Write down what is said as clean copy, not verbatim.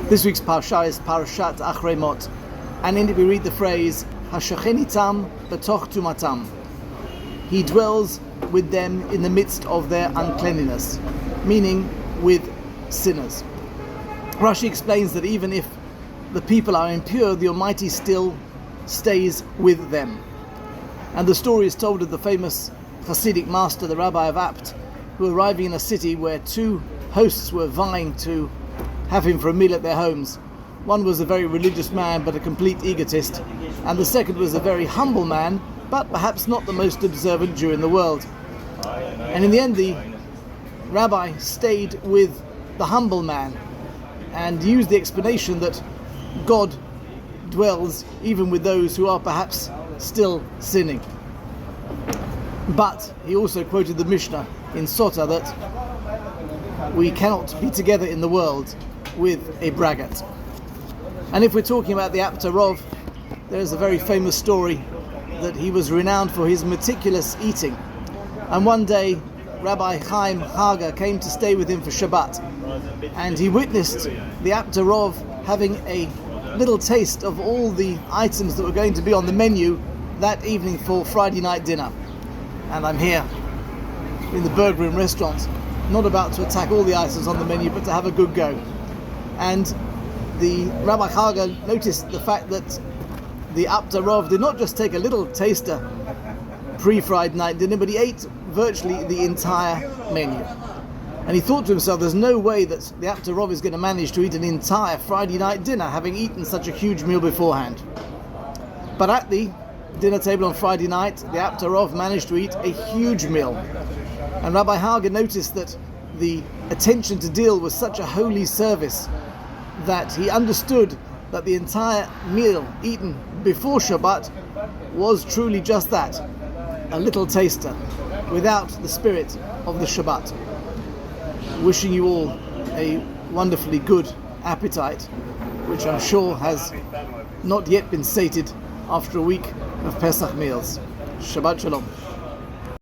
This week's Parsha is Parshat Achrei Mot, and in it we read the phrase Hashachen itam b'toch tumatam. He dwells with them in the midst of their uncleanliness, meaning with sinners. Rashi explains that even if the people are impure, the Almighty still stays with them. And the story is told of the famous Hasidic master, the Rabbi of Apt, who arriving in a city where two hosts were vying to have him for a meal at their homes. One was a very religious man but a complete egotist, and the second was a very humble man but perhaps not the most observant Jew in the world. And in the end the rabbi stayed with the humble man and used the explanation that God dwells even with those who are perhaps still sinning. But he also quoted the Mishnah in Sota that we cannot be together in the world with a braggart. And if we're talking about the Aptarov, there's a very famous story that he was renowned for his meticulous eating. And one day Rabbi Chaim Hager came to stay with him for Shabbat, and he witnessed the Aptarov having a little taste of all the items that were going to be on the menu that evening for Friday night dinner. And I'm here in the Burger Room restaurant, not about to attack all the items on the menu, but to have a good go. And the Rabbi Hager noticed the fact that the Aptarov did not just take a little taster pre-Friday night dinner, but he ate virtually the entire menu. And he thought to himself, there's no way that the Aptarov is going to manage to eat an entire Friday night dinner, having eaten such a huge meal beforehand. But at the dinner table on Friday night, the Aptarov managed to eat a huge meal. And Rabbi Hager noticed that the attention to deal was such a holy service that he understood that the entire meal eaten before Shabbat was truly just that, a little taster, without the spirit of the Shabbat. Wishing you all a wonderfully good appetite, which I'm sure has not yet been sated after a week of Pesach meals. Shabbat Shalom.